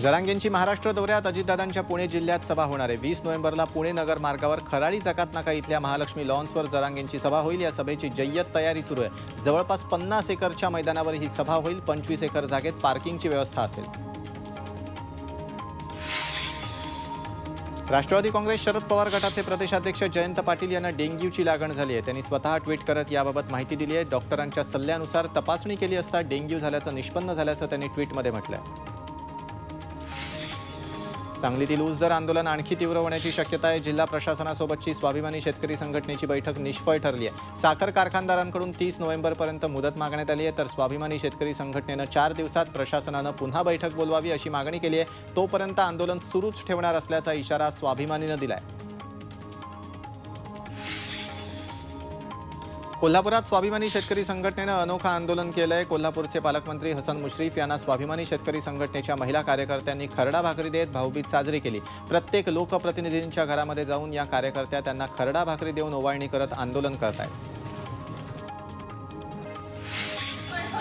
जरांगेंची महाराष्ट्र दौऱ्यात अजितदादांच्या पुणे जिल्ह्यात सभा होणार आहे। 20 नोव्हेंबरला पुणे नगर मार्गावर खराडी जकात नाका इथल्या महालक्ष्मी लॉन्सवर जरांगेंची सभा होईल। या सभेची जय्यत तयारी सुरू आहे। जवळपास 50 एकरच्या मैदानावर ही सभा होईल। 25 एकर जागेत पार्किंगची व्यवस्था असेल। राष्ट्रवादी काँग्रेस शरद पवार गटाचे प्रदेशाध्यक्ष जयंत पाटील यांना डेंग्यूची लागण झाली आहे। त्यांनी स्वतः ट्विट करत याबाबत माहिती दिली आहे। डॉक्टरांच्या सल्ल्यानुसार तपासणी केली असता डेंग्यू झाल्याचं निष्पन्न झाल्याचं त्यांनी ट्विटमध्ये म्हटलं आहे। सांगलीतील ऊस दर आंदोलन आणखी तीव्र होण्याची शक्यता आहे। जिल्हा प्रशासनासोबतची स्वाभिमानी शेतकरी संघटनेची बैठक निष्फळ ठरली आहे। साखर कारखानदारांकडून 30 नोव्हेंबरपर्यंत मुदत मागण्यात आली आहे, तर स्वाभिमानी शेतकरी संघटनेनं 4 दिवसात प्रशासनानं पुन्हा बैठक बोलवावी अशी मागणी केली आहे। तोपर्यंत आंदोलन सुरूच ठेवणार असल्याचा इशारा स्वाभिमानीनं दिलाय। कोल्हापुरात स्वाभिमानी शेतकरी संघटनेनं अनोखं आंदोलन केलंय। कोल्हापूरचे पालकमंत्री हसन मुश्रीफ यांना स्वाभिमानी शेतकरी संघटनेच्या महिला कार्यकर्त्यांनी खरडा भाकरी देत भाऊबीज साजरी केली। प्रत्येक लोकप्रतिनिधींच्या घरामध्ये जाऊन या कार्यकर्त्या त्यांना खरडा भाकरी देऊन ओवाळणी करत आंदोलन करतायत।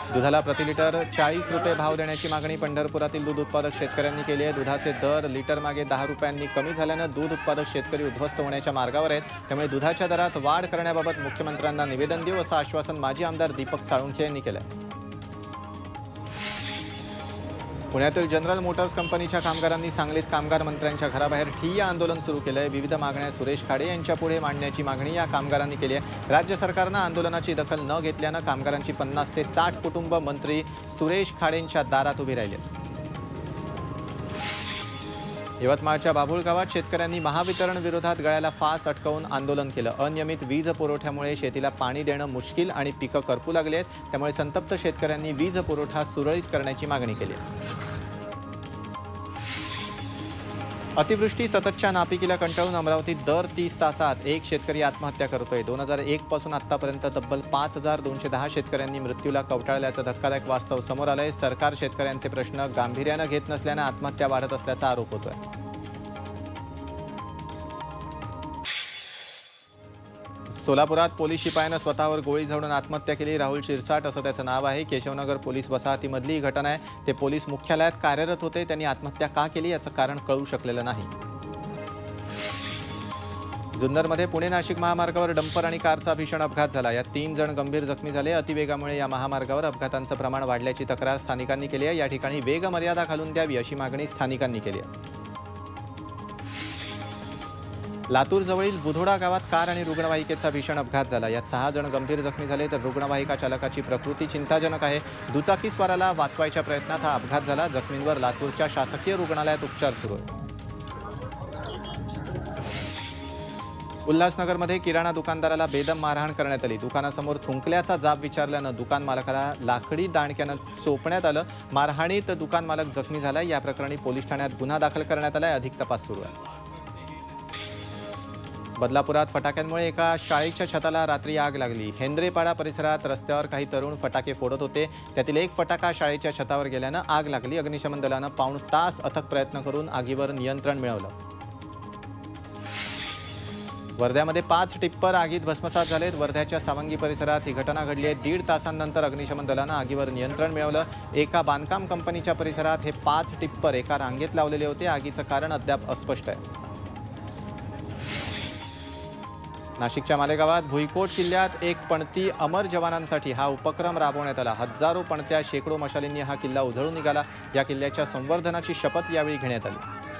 दुधाला प्रति लिटर 40 रुपये भाव देण्याची मागणी पंढरपुरातील दूध उत्पादक शेतकऱ्यांनी केली आहे। दुधाचे दर लिटर मागे 10 रुपयांनी कमी झाल्यानं दूध उत्पादक शेतकरी उद्ध्वस्त होण्याच्या मार्गावर आहेत। त्यामुळे दुधाच्या दरात वाढ करण्याबाबत मुख्यमंत्र्यांना निवेदन देऊ असं आश्वासन माजी आमदार दीपक साळुंखे यांनी केलं आहे। पुण्यातील जनरल मोटर्स कंपनीच्या कामगारांनी सांगलीत कामगार मंत्र्यांच्या घराबाहेर ठिय्या आंदोलन सुरू केलं आहे। विविध मागण्या सुरेश खाडे यांच्या पुढे मांडण्याची मागणी या कामगारांनी केली आहे। राज्य सरकारनं आंदोलनाची दखल न घेतल्यानं कामगारांची 50 ते 60 कुटुंब मंत्री सुरेश खाडेंच्या दारात उभी राहिले। यवतमाळच्या बाभूळ गावात शेतकऱ्यांनी महावितरण विरोधात गळ्याला फास अटकवून आंदोलन केलं। अनियमित वीज पुरवठ्यामुळे शेतीला पाणी देणं मुश्किल आणि पिकं करपू लागली आहेत। त्यामुळे संतप्त शेतकऱ्यांनी वीज पुरवठा सुरळीत करण्याची मागणी केली आहे। अतिवृष्टी सततच्या नापिकीला कंटाळून अमरावतीत दर 30 तासात एक शेतकरी आत्महत्या करतोय। 2001 पासून आतापर्यंत तब्बल 5210 शेतकऱ्यांनी मृत्यूला कवटाळल्याचं धक्कादायक वास्तव समोर आलंय। सरकार शेतकऱ्यांचे प्रश्न गांभीर्यानं घेत नसल्यानं आत्महत्या वाढत असल्याचा आरोप होतोय। सोलापुरात पोलीस शिपायानं स्वतःवर गोळी झाडून आत्महत्या केली। राहुल शिरसाट असं त्याचं नाव आहे। केशवनगर पोलीस वसाहतीमधली ही घटना आहे। ते पोलीस मुख्यालयात कार्यरत होते। त्यांनी आत्महत्या का केली याचं कारण कळू शकलेलं नाही। जुन्नरमध्ये पुणे नाशिक महामार्गावर डंपर आणि कारचा भीषण अपघात झाला। यात 3 जण गंभीर जखमी झाले। अतिवेगामुळे या महामार्गावर अपघातांचं प्रमाण वाढल्याची तक्रार स्थानिकांनी केली आहे। या ठिकाणी वेग मर्यादा घालून द्यावी अशी मागणी स्थानिकांनी केली आहे। लातूर जवळील बुधोडा गावात कार आणि रुग्णवाहिकेचा भीषण अपघात झाला। यात 6 जण गंभीर जखमी झाले, तर रुग्णवाहिका चालकाची प्रकृती चिंताजनक आहे। दुचाकीस्वाराला वाचवायच्या प्रयत्नात हा अपघात झाला। जखमींवर लातूरच्या शासकीय रुग्णालयात उपचार सुरू आहेत। उल्हासनगरमध्ये किराणा दुकानदाराला बेदम मारहाण करण्यात आली। दुकानासमोर थुंकल्याचा जाब विचारल्यानं दुकान मालकाला लाकडी दांडक्यानं चोपण्यात आलं। मारहाणीत दुकान मालक जखमी झाला। या प्रकरणी पोलीस ठाण्यात गुन्हा दाखल करण्यात आलाय। अधिक तपास सुरू आहे। बदलापुरात फटाक्यांमुळे एका शाळेच्या छताला रात्री आग लागली। हेंद्रेपाडा परिसरात रस्त्यावर काही तरुण फटाके फोडत होते। त्यातील एक फटाका शाळेच्या छतावर गेल्यानं आग लागली। अग्निशमन दलानं पाऊण तास अथक प्रयत्न करून आगीवर नियंत्रण मिळवलं। वर्ध्यामध्ये 5 टिप्पर आगीत भस्मसात झालेत। वर्ध्याच्या सावंगी परिसरात ही घटना घडली आहे। 1.5 तासांनंतर अग्निशमन दलानं आगीवर नियंत्रण मिळवलं। एका बांधकाम कंपनीच्या परिसरात हे 5 टिप्पर एका रांगेत लावलेले होते। आगीचं कारण अद्याप अस्पष्ट आहे। नाशिकच्या मालेगावात भुईकोट किल्ल्यात एक पणती अमर जवानांसाठी हा उपक्रम राबवण्यात आला। हजारो पणत्या शेकडो मशालींनी हा किल्ला उजळून निघाला। या किल्ल्याच्या संवर्धनाची शपथ यावेळी घेण्यात आली।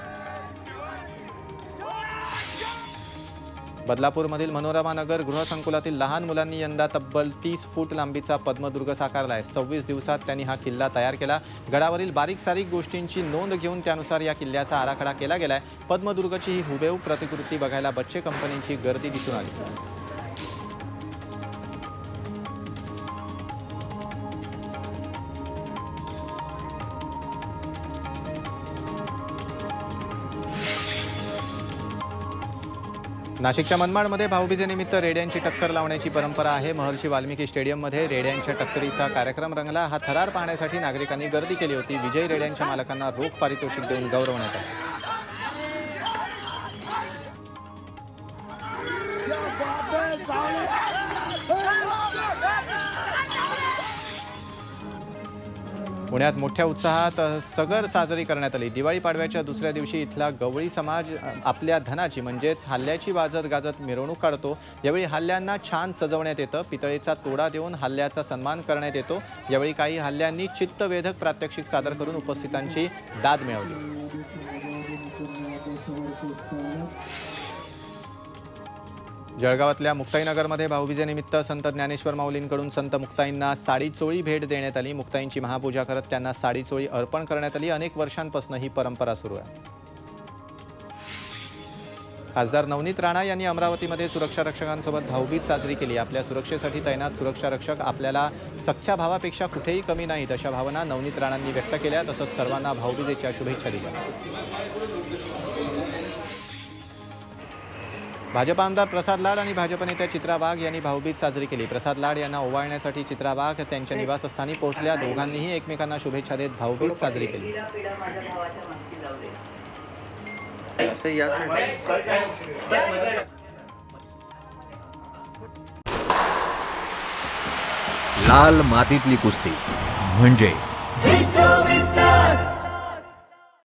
बदलापूरमधील मनोरमा नगर गृहसंकुलातील लहान मुलांनी यंदा तब्बल 30 फूट लांबीचा पद्मदुर्ग साकारलाय। 26 दिवसात त्यांनी हा किल्ला तयार केला। गडावरील बारीक सारीक गोष्टींची नोंद घेऊन त्यानुसार या किल्ल्याचा आराखडा केला गेलाय। पद्मदुर्गची ही हुबेहूब प्रतिकृती बघायला बच्चे कंपनीची गर्दी दिसून आली। नाशिकच्या मनमाडमध्ये भाऊबीजेनिमित्त रेड्यांची टक्कर लावण्याची परंपरा आहे। महर्षी वाल्मिकी स्टेडियममध्ये रेड्यांच्या टक्करीचा कार्यक्रम रंगला। हा थरार पाहण्यासाठी नागरिकांनी गर्दी केली होती। विजयी रेड्यांच्या मालकांना रोख पारितोषिक देऊन गौरवण्यात आले। पुण्यात मोठ्या उत्साहात सगर साजरी करण्यात आली। दिवाळी पाडव्याच्या दुसऱ्या दिवशी इथला गवळी समाज आपल्या धनाची म्हणजेच हल्ल्याची वाजत गाजत मिरवणूक काढतो। यावेळी हल्ल्यांना छान सजवण्यात येतं, पितळेचा तोडा देऊन हल्ल्याचा सन्मान करण्यात येतो। यावेळी काही हल्ल्यांनी चित्तवेधक प्रात्यक्षिक सादर करून उपस्थितांची दाद मिळवली। जळगावातल्या मुक्ताईनगरमध्ये भाऊबीजेनिमित्त संत ज्ञानेश्वर माऊलींकडून संत मुक्ताईंना साडी चोळी भेट देण्यात आली। मुक्ताईंची महापूजा करत त्यांना साडी चोळी अर्पण करण्यात आली। अनेक वर्षांपासून ही परंपरा सुरू आहे। खासदार नवनीत राणा यांनी अमरावतीमध्ये सुरक्षा रक्षकांसोबत भाऊबीज साजरी केली। आपल्या सुरक्षेसाठी तैनात सुरक्षा रक्षक आपल्याला सख्या भावापेक्षा कुठेही कमी नाहीत अशा भावना नवनीत राणांनी व्यक्त केल्या। तसंच सर्वांना भाऊबीजेच्या शुभेच्छा दिल्या। भाजप आमदार प्रसाद लाड आणि भाजप नेत्या चित्रा वाघ यांनी भाऊबीज साजरी केली। प्रसाद लाड यांना ओवाळण्यासाठी चित्रा वाघ त्यांच्या निवासस्थानी पोहोचल्या। दोघांनीही एकमेकांना शुभेच्छा देत भाऊबीज साजरी केली। लाल मातीतली कुस्ती म्हणजे